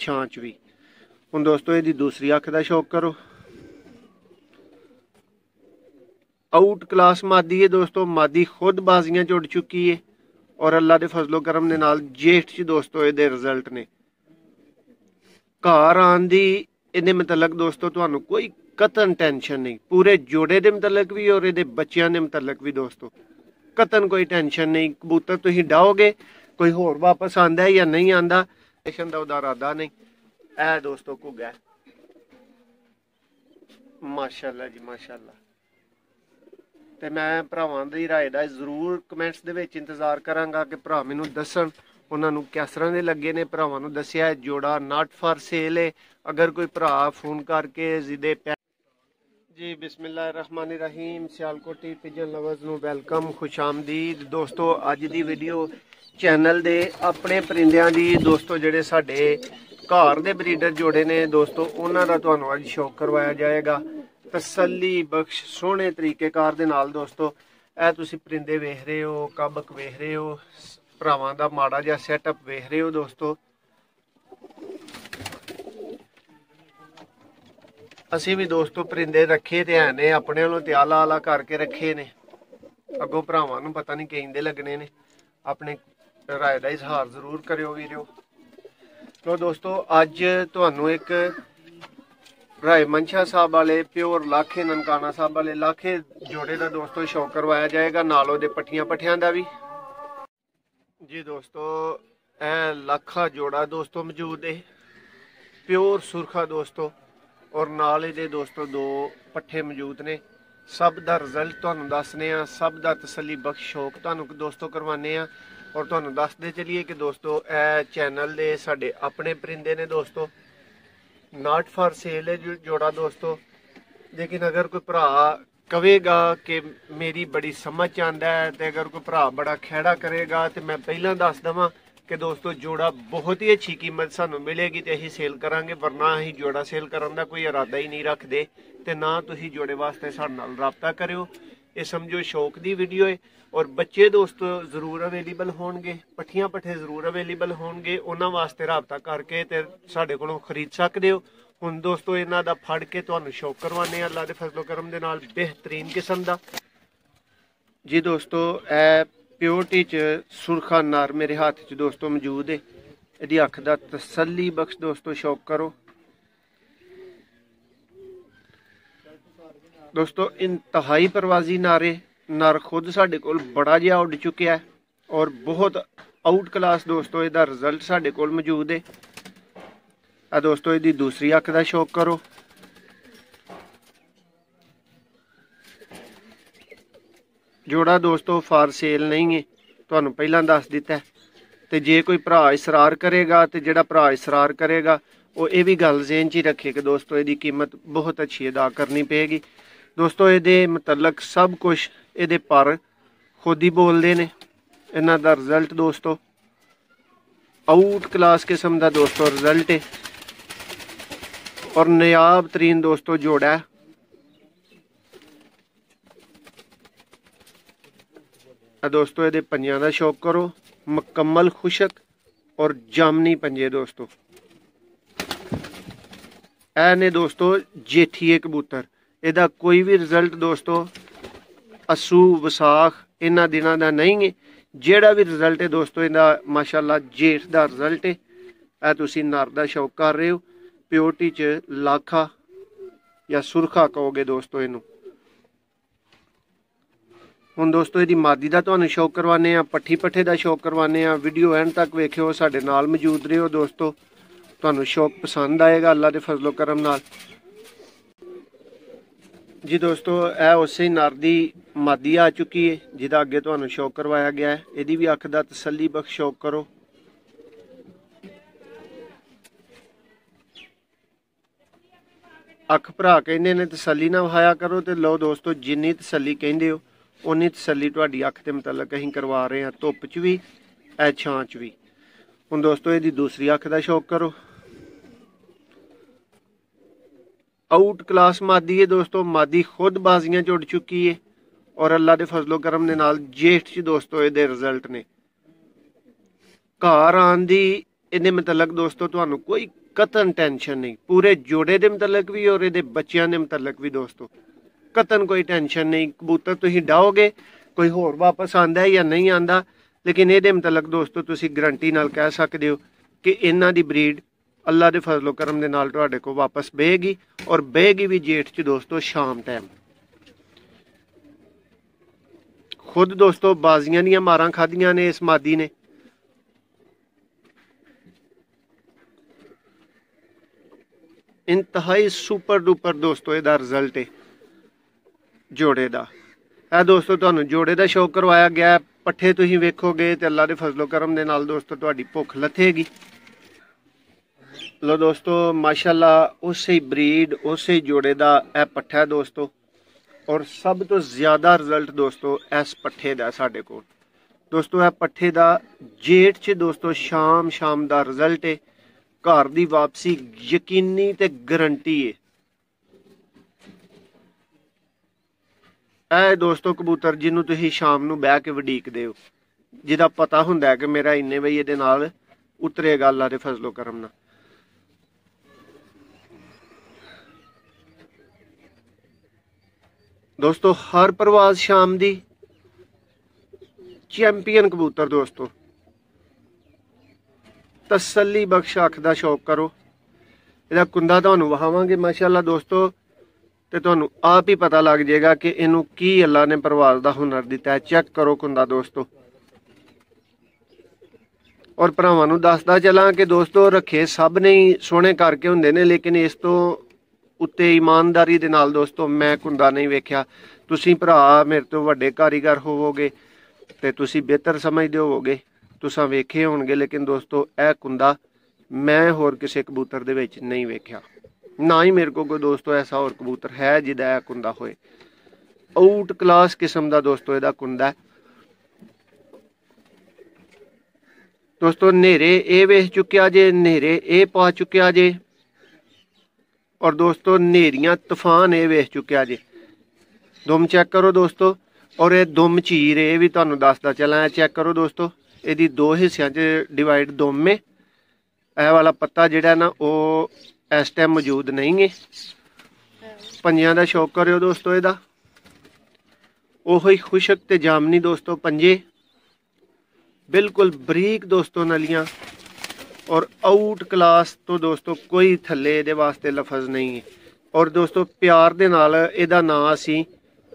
ਛਾਂ 'ਚ ਵੀ। ਹੁਣ ਦੋਸਤੋ ਇਹਦੀ ਦੂਸਰੀ ਅੱਖ ਦਾ ਸ਼ੌਕ ਕਰੋ। आउट क्लास मादी है दोस्तों, मादी खुद बाजियां च उड़ चुकी है और अल्लाह के फजलो करम दे नाल जेठ च दोस्तों ये रिजल्ट ने। घर आने दी इहदे मुतलक दोस्तों तुहानू कोई कतन टेंशन नहीं, पूरे जोड़े के मुतलक भी और ये बच्चों के मुतलक भी दोस्तों कतन कोई टेंशन नहीं। कबूतर तुसीं डाओगे कोई होर वापस आंदा है या नहीं आंदा, टेंशन दा उहदा इरादा नहीं। ऐ दोस्तों घुग्गा माशाअल्लाह जी माशाअल्लाह। ਤੇ ਮੈਂ ਭਰਾਵਾਂ ਦੀ ਰਾਏ ਦਾ ਜ਼ਰੂਰ ਕਮੈਂਟਸ ਦੇ ਵਿੱਚ ਇੰਤਜ਼ਾਰ ਕਰਾਂਗਾ ਕਿ ਭਰਾ ਮੈਨੂੰ ਦੱਸਣ ਉਹਨਾਂ ਨੂੰ ਕਿਸ ਤਰ੍ਹਾਂ ਦੇ ਲੱਗੇ ਨੇ। ਭਰਾਵਾਂ ਨੂੰ ਦੱਸਿਆ ਜੋੜਾ ਨਾਟ ਫਾਰ ਸੇਲ ਹੈ, ਅਗਰ ਕੋਈ ਭਰਾ ਫੋਨ ਕਰਕੇ ਜ਼ਿਦੇ ਜੀ। ਬਿਸਮਿਲ੍ਲਾਹਿਰਰਹਿਮਾਨਿਰਰਹੀਮ। ਸਿਆਲਕੋਟੀ ਪਿਜਨ ਲਵਰਜ਼ ਨੂੰ ਵੈਲਕਮ, ਖੁਸ਼ ਆਮਦੀਦ ਦੋਸਤੋ। ਅੱਜ ਦੀ ਵੀਡੀਓ ਚੈਨਲ ਦੇ ਆਪਣੇ ਪਰਿੰਦਿਆਂ ਦੀ ਦੋਸਤੋ ਜਿਹੜੇ ਸਾਡੇ ਘਰ ਦੇ ਬਰੀਡਰ ਜੋੜੇ ਨੇ ਦੋਸਤੋ ਉਹਨਾਂ ਦਾ ਤੁਹਾਨੂੰ ਅੱਜ ਸ਼ੌਕ ਕਰਵਾਇਆ ਜਾਏਗਾ तसल्ली बख्श सोहने तरीकेकार दे नाल। दोस्तों ए तुसी परिंदे वेख रहे हो, कबक वेख रहे हो, भरावां दा माड़ा जिहा सैटअप वेख रहे हो दोस्तों। असीं भी दोस्तों परिंदे रखे ते है ने अपने वालों ते आला आला करके रखे ने, अगों भरावां नूं पता नहीं किंदे लगने ने। अपने राय दा इजहार जरूर करियो वीडियो। तो दोस्तों अज तुहानूं एक राय मनशा साहब वाले प्योर लाखे ननकाना साहब वाले लाखे जोड़े का दोस्तों शौक करवाया जाएगा, नाल ओहदे पट्ठियां पट्ठियां का भी जी। दोस्तों ए लाखा जोड़ा दोस्तों मौजूद है, प्योर सुरखा दोस्तों, और नाल इहदे दोस्तों दो पट्ठे मौजूद ने। सब दा रिजल्ट तुहानूं दसने आ, सब दा तसल्ली बख्श शौक तुहानूं दोस्तों करवाने आ। और तुहानूं दसदे चलिए कि दोस्तों ए चैनल दे साडे अपने परिंदे ने दोस्तों, नाट फॉर सेल है जोड़ा दोस्तों। लेकिन अगर कोई भरा कहेगा कि मेरी बड़ी समझ आंदा है, तो अगर कोई भरा बड़ा खैड़ा करेगा तो मैं पहला दस देवां कि दोस्तों जोड़ा बहुत ही अच्छी कीमत सानू मिलेगी तो असीं सेल करांगे, वरना असीं जोड़ा सेल करन दा कोई इरादा ही नहीं रखते। तो ना तुसीं जोड़े वास्ते साडे नाल राबता करियो, ये समझो शौक दी वीडियो है। और बच्चे दोस्तों जरूर अवेलेबल होणगे, पट्ठियां पट्ठे जरूर अवेलेबल होणगे, उन्हां वास्ते राबता करके ते साडे कोलों खरीद सकदे हो। हुण दोस्तों इन्हां दा फड़ के तुहानूं शौक करवाने अल्लाह दे फजलो करम दे नाल बेहतरीन किस्म दा जी। दोस्तों ए प्योरिटी च सुरखा नर मेरे हाथ च दोस्तों मौजूद है, इहदी अख दा तसल्ली बख्श दोस्तों शौक करो। दोस्तों इंतहाई परवाजी नारे नर खुद साडे कोल बड़ा जिहा उड़ चुकिया है और बहुत आउट क्लास दोस्तों इहदा रिजल्ट साडे कोल मौजूद है। आ दोस्तों इहदी दूसरी अख दा शौक करो। जोड़ा दोस्तों फार सेल नहीं है, तुहानूं पहलां दस दिता है। ते जे कोई भरा इसरार करेगा तो जिहड़ा भरा इसरार करेगा वो ये भी गल ज़हन च ही रखे कि दोस्तों इहदी कीमत बहुत अच्छी अदा करनी पेगी। दोस्तों इहदे मुतलक सब कुछ इहदे पर खुद ही बोलते ने। इन्हां दा रिजल्ट दोस्तों आउट क्लास किस्म दा दोस्तों रिजल्ट है और नायाब तरीन दोस्तों जोड़ा है। दोस्तों इहदे पंजां दा शौक करो, मुकम्मल खुशक और जामनी पंजे दोस्तों। ऐ ने दोस्तों जेठीए कबूतर, इहदा कोई भी रिजल्ट दोस्तों असू विसाख इन्हां दिनां दा नहीं है। जेड़ा भी रिजल्ट है दोस्तों इहदा माशाअल्लाह जेठ दा रिजल्ट है। ऐ तुसीं नर दा शौक कर रहे हो, प्योरिटी च लाखा या सुरखा कहोगे दोस्तों इनू। हुण दोस्तों इहदी मादी दा तुहानूं शौक करवाने आ, पट्ठी पट्ठे दा शौक करवाने आ। वीडियो एंड तक वेखियो, साडे नाल मौजूद रहियो दोस्तों, तुहानूं शौक पसंद आएगा अल्लाह दे फजलो करम नाल जी। दोस्तों यह उसे नर दी मादी आ चुकी है जिहदा अगे तुहानूं शौक करवाया गया है। इहदी भी अख दा तसल्ली बख्श शौक करो। अख भरा कहंदे ने तसल्ली ना वहाया करो, तो लो दोस्तों जिन्नी तसल्ली कहंदे हो उन्नी तसल्ली तुहाडी अख दे मुतलक असीं करवा रहे हैं, धुप च भी ए छां च भी। हुण दोस्तों इहदी दूसरी अख दा शौक करो। आउट क्लास मादी है दोस्तों, मादी खुद बाजियां च उड़ चुकी है और अल्लाह के फजलो करम दे नाल जेठ च दोस्तों इहदे रिजल्ट ने। घर आने दी इहदे मुतलक दोस्तों तुहानूं कोई कतन टेंशन नहीं, पूरे जोड़े के मुतलक भी और ये बच्चों के मुतलक भी दोस्तों कतन कोई टेंशन नहीं। कबूतर तुसीं डाओगे कोई होर वापस आंदा है या नहीं आंदा, लेकिन ये मुतलक दोस्तों तुसीं गारंटी नाल कह सकते हो कि इन्हां दी ब्रीड अल्लाह के फजलो करम दे नाल तुहाडे को वापस बहेगी, और बहेगी भी जेठ च दोस्तों शाम टाइम। खुद दोस्तों बाजियां दियां मारां खादियां ने इस मादी ने। इंतहाई सुपर डुपर दोस्तों इहदा रिजल्ट है जोड़े का। है दोस्तों तुहानूं जोड़े का शौक करवाया गया, पट्ठे तुसीं वेखोगे तो अल्लाह के फजलो करम दे नाल दोस्तों तुहाडी भुख लथेगी। लो दोस्तों माशाअल्लाह उस ही ब्रीड उस ही जोड़े का यह पट्ठा है दोस्तों, और सब तो ज़्यादा रिजल्ट दोस्तों इस पट्ठे का साडे कोल दोस्तों। यह पट्ठे का जेठ च दोस्तों शाम शाम का रिजल्ट है, घर की वापसी यकीनी ते गारंटी है। ਇਹ ਦੋਸਤੋ ਕਬੂਤਰ ਜਿਹਨੂੰ ਤੁਸੀਂ ਸ਼ਾਮ ਨੂੰ ਬਹਿ ਕੇ ਵਡੀਕਦੇ ਹੋ, ਜਿਹਦਾ ਪਤਾ ਹੁੰਦਾ ਹੈ ਕਿ ਮੇਰਾ ਇੰਨੇ ਵਜੇ ਇਹਦੇ ਨਾਲ ਉਤਰੇਗਾ ਅੱਲਾ ਦੇ ਫਜ਼ਲੋ ਕਰਮ ਨਾਲ। ਦੋਸਤੋ ਹਰ ਪ੍ਰਵਾਜ਼ ਸ਼ਾਮ ਦੀ ਚੈਂਪੀਅਨ ਕਬੂਤਰ ਦੋਸਤੋ, ਤਸੱਲੀ ਬਖਸ਼ ਅੱਖ ਦਾ ਸ਼ੌਕ ਕਰੋ। ਇਹਦਾ ਕੁੰਦਾ ਤੁਹਾਨੂੰ ਵਹਾਵਾਂਗੇ ਮਾਸ਼ਾਅੱਲਾ ਦੋਸਤੋ, ਤੇ ਤੁਹਾਨੂੰ ਆਪ ਹੀ ਪਤਾ ਲੱਗ ਜਾਏਗਾ ਕਿ ਇਹਨੂੰ ਕੀ ਅੱਲਾ ਨੇ ਪ੍ਰਵਾਜ਼ ਦਾ ਹੁਨਰ ਦਿੱਤਾ ਹੈ। ਚੈੱਕ ਕਰੋ ਕੁੰਦਾ ਦੋਸਤੋ। ਔਰ ਭਰਾਵਾਂ ਨੂੰ ਦੱਸਦਾ ਚਲਾਂ ਕਿ ਦੋਸਤੋ ਰੱਖੇ ਸਭ ਨੇ ਹੀ ਸੋਹਣੇ ਕਰਕੇ ਹੁੰਦੇ ਨੇ, ਲੇਕਿਨ ਇਸ ਤੋਂ ਉੱਤੇ ਇਮਾਨਦਾਰੀ ਦੇ ਨਾਲ ਦੋਸਤੋ ਮੈਂ ਕੁੰਦਾ ਨਹੀਂ ਵੇਖਿਆ। ਤੁਸੀਂ ਭਰਾ ਮੇਰੇ ਤੋਂ ਵੱਡੇ ਕਾਰੀਗਰ ਹੋਵੋਗੇ ਤੇ ਤੁਸੀਂ ਬਿਹਤਰ ਸਮਝਦੇ ਹੋਵੋਗੇ, ਤੁਸੀਂ ਵੇਖੇ ਹੋਣਗੇ, ਲੇਕਿਨ ਦੋਸਤੋ ਇਹ ਕੁੰਦਾ ਮੈਂ ਹੋਰ ਕਿਸੇ ਕਬੂਤਰ ਦੇ ਵਿੱਚ ਨਹੀਂ ਵੇਖਿਆ। ना ही मेरे को कोई दोस्तों ऐसा और कबूतर है जिदा यह कुंदा होए। आउट क्लास किस्म का दोस्तों इहदा कुंदा है दोस्तों। नेरे ए वेख चुकिया जे, नेरे ए पा चुकिया जे, और दोस्तों नेरियां तूफान ए वेख चुकिया जे। दुम चेक करो दोस्तों, और ये दुम चीर ये भी तुहानूं दसदा चला। चेक करो दोस्तों, इहदी दो हिस्सियां च डिवाइड दुम है। यह वाला पत्ता जिहड़ा ना वो इस टाइम मौजूद नहीं है। पंजियां दा शौक करो दोस्तों इहदा, ओही खुशक ते जामनी दोस्तों पंजे, बिल्कुल बरीक दोस्तों नलियां, और आउट क्लास तो दोस्तों कोई थल्ले इहदे वास्ते लफज नहीं है। और दोस्तों प्यार दे नाल इहदा नाम असीं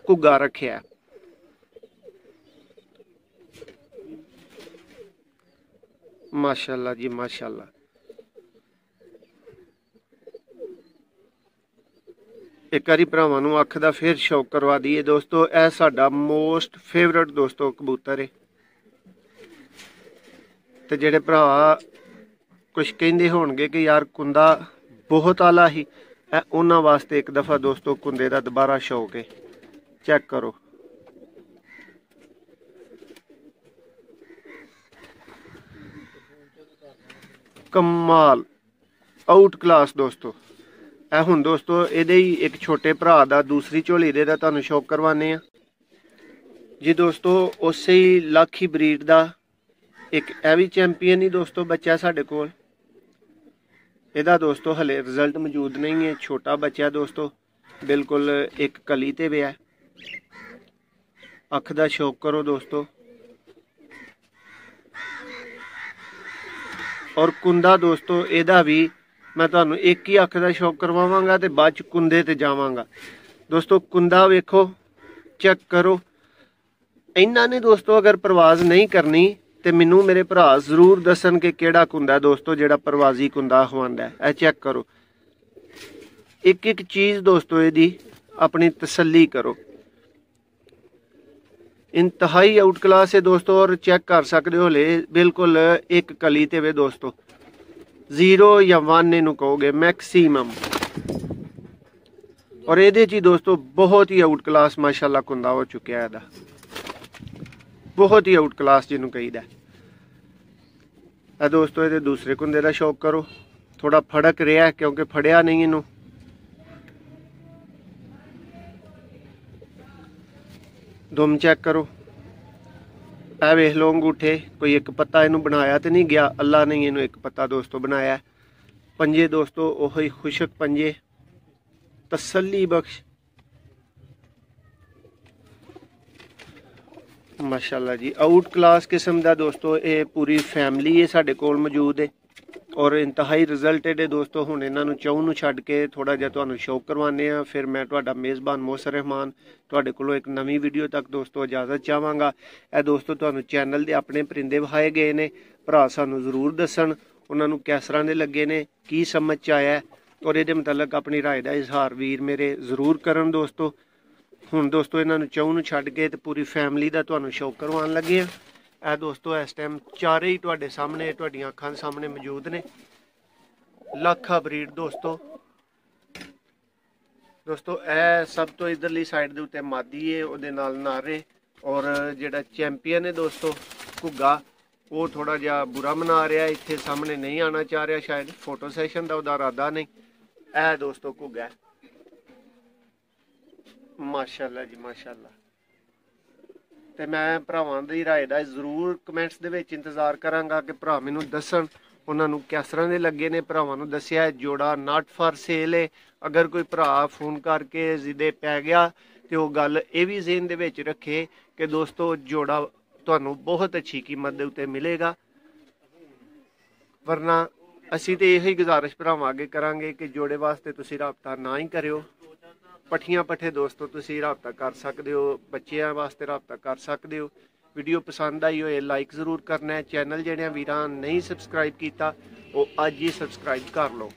घुग्गा रखिया। माशाअल्लाह जी माशाअल्लाह। एक बारी भरावां नूं अख दा फिर शौक करवा दईए दोस्तों। यह साडा मोस्ट फेवरेट दोस्तों कबूतर है। तो जेडे भरा कुछ कहिंदे होणगे कि यार कुंदा बहुत आला ही, उन्हां वास्ते एक दफ़ा दोस्तों कुंदे दा दोबारा शौक है। चेक करो कमाल आउट क्लास दोस्तों। ਇਹ ਹੁਣ ਦੋਸਤੋ ਇਹਦੇ ਹੀ ਇੱਕ ਛੋਟੇ ਭਰਾ ਦਾ ਦੂਸਰੀ ਝੋਲੀ ਦੇ ਦਾ ਤੁਹਾਨੂੰ ਸ਼ੌਕ ਕਰਵਾਨੇ ਆ ਜੀ ਦੋਸਤੋ। ਉਸੇ ਹੀ ਲਾਖੀ ਬਰੀਡ ਦਾ ਇੱਕ ਇਹ ਵੀ ਚੈਂਪੀਅਨ ਹੀ ਦੋਸਤੋ ਬੱਚਾ ਸਾਡੇ ਕੋਲ। ਇਹਦਾ ਦੋਸਤੋ ਹਲੇ ਰਿਜ਼ਲਟ ਮੌਜੂਦ ਨਹੀਂ ਹੈ, ਛੋਟਾ ਬੱਚਾ ਦੋਸਤੋ, ਬਿਲਕੁਲ ਇੱਕ ਕਲੀ ਤੇ ਪਿਆ। ਅੱਖ ਦਾ ਸ਼ੌਕ ਕਰੋ ਦੋਸਤੋ। और कुंदा दोस्तों ਇਹਦਾ भी मैं ਤੁਹਾਨੂੰ एक ही अख का शौक करवावांगा ते बाद च कुंदे ते जावांगा दोस्तों। कुंदा वेखो चेक करो। इन्हां ने दोस्तों अगर परवाज नहीं करनी तो मैनू मेरे भरा जरूर दसन कि केड़ा कुंदा दोस्तों जेड़ा परवाजी कुंदा खवांदा है। चेक करो एक एक चीज़ दोस्तों इहदी अपनी तसल्ली करो। इंतहाई आउट क्लास है दोस्तों। और चेक कर सकते हो ले बिल्कुल एक कली ते वे दोस्तों, 0 या 1 इनू कहोगे मैक्सीमम। और ये जी दोस्तों बहुत ही आउट क्लास माशाल्लाह कुंदा हो चुका है, बहुत ही आउट क्लास जिन्हों कहीदा है दोस्तों। ये दूसरे कुंदे का शौक करो। थोड़ा फड़क रहा क्योंकि फड़िया नहीं इनू। दुम चेक करो। ए वेख लो अंगूठे, कोई एक पत्ता इनू बनाया तो नहीं गया, अल्लाह ने इनू एक पत्ता दोस्तों बनाया। पंजे दोस्तों ओही खुशक पंजे तसल्ली बख्श माशाल्लाह जी। आउट क्लास किस्म का दोस्तों ये पूरी फैमिली है साडे कोल मौजूद है और इंतहाई रिजल्टेड है दोस्तों। हुण इन्हां नूं चौं नूं छड्ड के थोड़ा जिहा तुहानूं शौक करवाने आ, फिर मैं तुहाडा मेज़बान मोहसिन रहमान तुहाडे कोलों एक नवीं वीडियो तक दोस्तों इजाजत चाहांगा। ਇਹ दोस्तों तुहानूं चैनल दे अपने परिंदे विखाए गए ने, भरा सानूं जरूर दस्सण उन्हां नूं किस तरह दे लगे ने, की समझ च आया और इहदे मुतलक अपनी राय दा इजहार वीर मेरे जरूर करन दोस्तों। हुण दोस्तों इन्हां नूं चौं नूं छड्ड के ते पूरी फैमिली दा तुहानूं शौक करवाउण लगे आ। ਇਹ दोस्तों इस टाइम चारे ही तुहाडे सामने तुहाडीਆਂ ਅੱਖਾਂ सामने मौजूद ने। लाखा ब्रीड दोस्तों ਇਹ सब तो इधरली साइड ਦੇ ਉੱਤੇ ਮਾਦੀ ਹੈ, ਉਹਦੇ ਨਾਲ ਨਾਰੇ और ਜਿਹੜਾ ਚੈਂਪੀਅਨ है दोस्तों ਘੁੱਗਾ ਉਹ ਥੋੜਾ ਜਿਹਾ ਬੁਰਾ ਮਨਾ ਰਿਹਾ, ਇੱਥੇ ਸਾਹਮਣੇ ਨਹੀਂ ਆਣਾ ਚਾਹ ਰਿਹਾ, ਸ਼ਾਇਦ ਫੋਟੋ ਸੈਸ਼ਨ ਦਾ ਉਹਦਾ ਇਰਾਦਾ ਨਹੀਂ। ਇਹ दोस्तों ਘੁੱਗਾ ਮਾਸ਼ਾਅੱਲਾ ਜੀ ਮਾਸ਼ਾਅੱਲਾ। ਤੇ ਮੈਂ ਭਰਾਵਾਂ ਦੀ ਰਾਏ ਦਾ ਜ਼ਰੂਰ ਕਮੈਂਟਸ ਦੇ ਵਿੱਚ ਇੰਤਜ਼ਾਰ ਕਰਾਂਗਾ ਕਿ ਭਰਾ ਮੈਨੂੰ ਦੱਸਣ ਉਹਨਾਂ ਨੂੰ ਕਿਸ ਤਰ੍ਹਾਂ ਦੇ ਲੱਗੇ ਨੇ। ਭਰਾਵਾਂ ਨੂੰ ਦੱਸਿਆ ਜੋੜਾ ਨਾਟ ਫਾਰ ਸੇਲ ਹੈ। ਅਗਰ ਕੋਈ ਭਰਾ ਫੋਨ ਕਰਕੇ ਜ਼ਿੱਦੇ ਪੈ ਗਿਆ ਤੇ ਉਹ ਗੱਲ ਇਹ ਵੀ ਜ਼ਿਹਨ ਦੇ ਵਿੱਚ ਰੱਖੇ ਕਿ ਦੋਸਤੋ ਜੋੜਾ ਤੁਹਾਨੂੰ ਬਹੁਤ ਅੱਛੀ ਕੀਮਤ ਦੇ ਉੱਤੇ ਮਿਲੇਗਾ, ਵਰਨਾ ਅਸੀਂ ਤੇ ਇਹੀ ਗੁਜ਼ਾਰਿਸ਼ ਭਰਾਵਾਂ ਅੱਗੇ ਕਰਾਂਗੇ ਕਿ ਜੋੜੇ ਵਾਸਤੇ ਤੁਸੀਂ ਰਾਬਤਾ ਨਾ ਹੀ ਕਰਿਓ। ਪੱਠੀਆਂ ਪੱਠੇ ਦੋਸਤੋ ਤੁਸੀਂ ਰਾਬਤਾ ਕਰ ਸਕਦੇ ਹੋ, ਬੱਚਿਆਂ ਵਾਸਤੇ ਰਾਬਤਾ ਕਰ ਸਕਦੇ ਹੋ। वीडियो पसंद आई होए लाइक जरूर करना है। चैनल जिहड़े वीरां नहीं सबसक्राइब किया वो अज ही सबसक्राइब कर लो।